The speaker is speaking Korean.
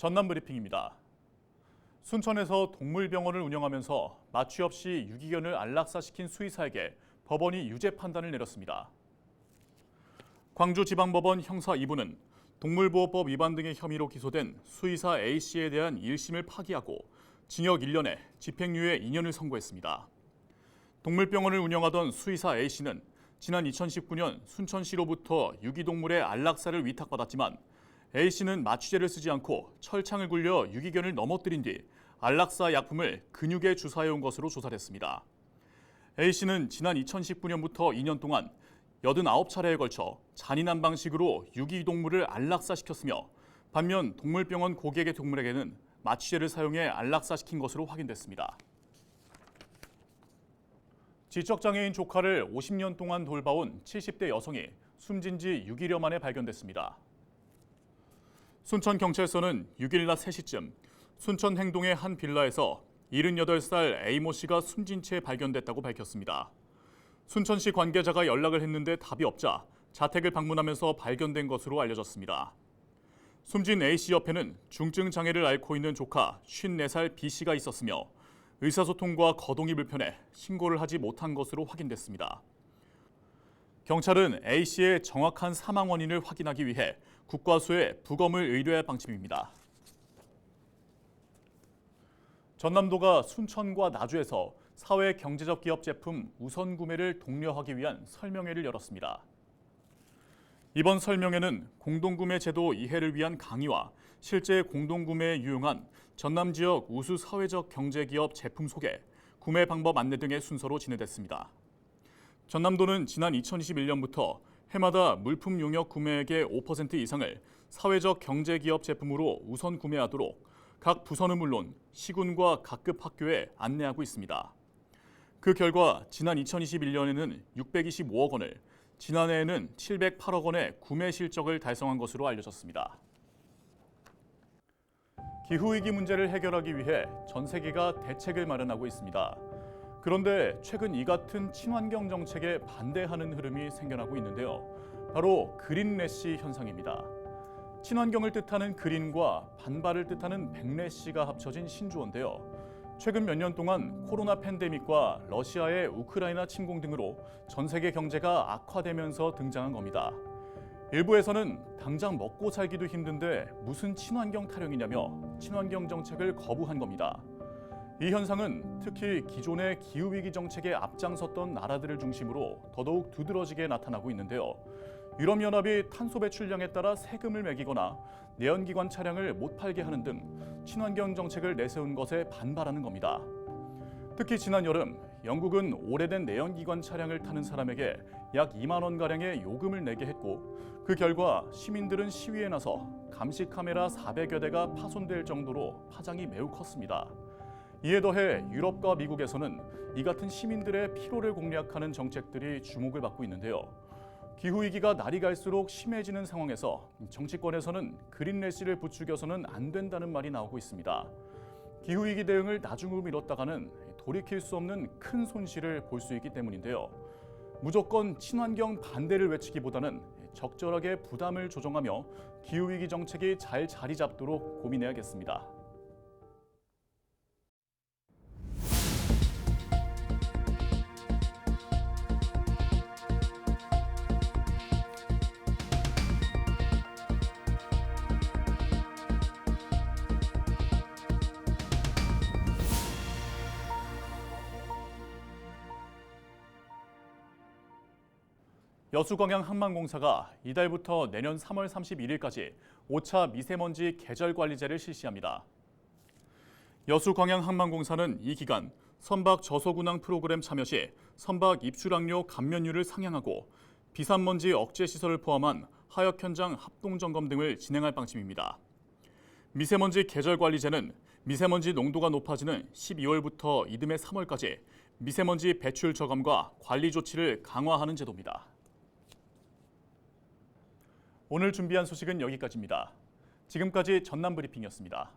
전남 브리핑입니다. 순천에서 동물병원을 운영하면서 마취 없이 유기견을 안락사시킨 수의사에게 법원이 유죄 판단을 내렸습니다. 광주지방법원 형사 2부는 동물보호법 위반 등의 혐의로 기소된 수의사 A씨에 대한 1심을 파기하고 징역 1년에 집행유예 2년을 선고했습니다. 동물병원을 운영하던 수의사 A씨는 지난 2019년 순천시로부터 유기동물의 안락사를 위탁받았지만 A씨는 마취제를 쓰지 않고 철창을 굴려 유기견을 넘어뜨린 뒤 안락사 약품을 근육에 주사해온 것으로 조사됐습니다. A씨는 지난 2019년부터 2년 동안 89차례에 걸쳐 잔인한 방식으로 유기동물을 안락사시켰으며 반면 동물병원 고객의 동물에게는 마취제를 사용해 안락사시킨 것으로 확인됐습니다. 지적장애인 조카를 50년 동안 돌봐온 70대 여성이 숨진 지 6일여 만에 발견됐습니다. 순천경찰서는 6일 낮 3시쯤 순천 행동의 한 빌라에서 78살 A모 씨가 숨진 채 발견됐다고 밝혔습니다. 순천시 관계자가 연락을 했는데 답이 없자 자택을 방문하면서 발견된 것으로 알려졌습니다. 숨진 A씨 옆에는 중증 장애를 앓고 있는 조카 54살 B씨가 있었으며 의사소통과 거동이 불편해 신고를 하지 못한 것으로 확인됐습니다. 경찰은 A씨의 정확한 사망 원인을 확인하기 위해 국과수에 부검을 의뢰할 방침입니다. 전남도가 순천과 나주에서 사회 경제적 기업 제품 우선 구매를 독려하기 위한 설명회를 열었습니다. 이번 설명회는 공동구매 제도 이해를 위한 강의와 실제 공동구매에 유용한 전남 지역 우수 사회적 경제기업 제품 소개, 구매 방법 안내 등의 순서로 진행됐습니다. 전남도는 지난 2021년부터 해마다 물품 용역 구매액의 5% 이상을 사회적 경제기업 제품으로 우선 구매하도록 각 부서는 물론 시군과 각급 학교에 안내하고 있습니다. 그 결과 지난 2021년에는 625억 원을, 지난해에는 708억 원의 구매 실적을 달성한 것으로 알려졌습니다. 기후위기 문제를 해결하기 위해 전 세계가 대책을 마련하고 있습니다. 그런데 최근 이 같은 친환경 정책에 반대하는 흐름이 생겨나고 있는데요. 바로 그린래시 현상입니다. 친환경을 뜻하는 그린과 반발을 뜻하는 백래시가 합쳐진 신조어인데요. 최근 몇 년 동안 코로나 팬데믹과 러시아의 우크라이나 침공 등으로 전 세계 경제가 악화되면서 등장한 겁니다. 일부에서는 당장 먹고 살기도 힘든데 무슨 친환경 타령이냐며 친환경 정책을 거부한 겁니다. 이 현상은 특히 기존의 기후위기 정책에 앞장섰던 나라들을 중심으로 더더욱 두드러지게 나타나고 있는데요. 유럽연합이 탄소 배출량에 따라 세금을 매기거나 내연기관 차량을 못 팔게 하는 등 친환경 정책을 내세운 것에 반발하는 겁니다. 특히 지난 여름 영국은 오래된 내연기관 차량을 타는 사람에게 약 2만 원가량의 요금을 내게 했고 그 결과 시민들은 시위에 나서 감시 카메라 400여 대가 파손될 정도로 파장이 매우 컸습니다. 이에 더해 유럽과 미국에서는 이 같은 시민들의 피로를 공략하는 정책들이 주목을 받고 있는데요. 기후위기가 날이 갈수록 심해지는 상황에서 정치권에서는 그린래시를 부추겨서는 안 된다는 말이 나오고 있습니다. 기후위기 대응을 나중으로 미뤘다가는 돌이킬 수 없는 큰 손실을 볼 수 있기 때문인데요. 무조건 친환경 반대를 외치기보다는 적절하게 부담을 조정하며 기후위기 정책이 잘 자리 잡도록 고민해야겠습니다. 여수광양항만공사가 이달부터 내년 3월 31일까지 5차 미세먼지 계절관리제를 실시합니다. 여수광양항만공사는 이 기간 선박 저소군항 프로그램 참여 시 선박 입출항료 감면율을 상향하고 비산먼지 억제 시설을 포함한 하역 현장 합동 점검 등을 진행할 방침입니다. 미세먼지 계절관리제는 미세먼지 농도가 높아지는 12월부터 이듬해 3월까지 미세먼지 배출 저감과 관리 조치를 강화하는 제도입니다. 오늘 준비한 소식은 여기까지입니다. 지금까지 전남 브리핑이었습니다.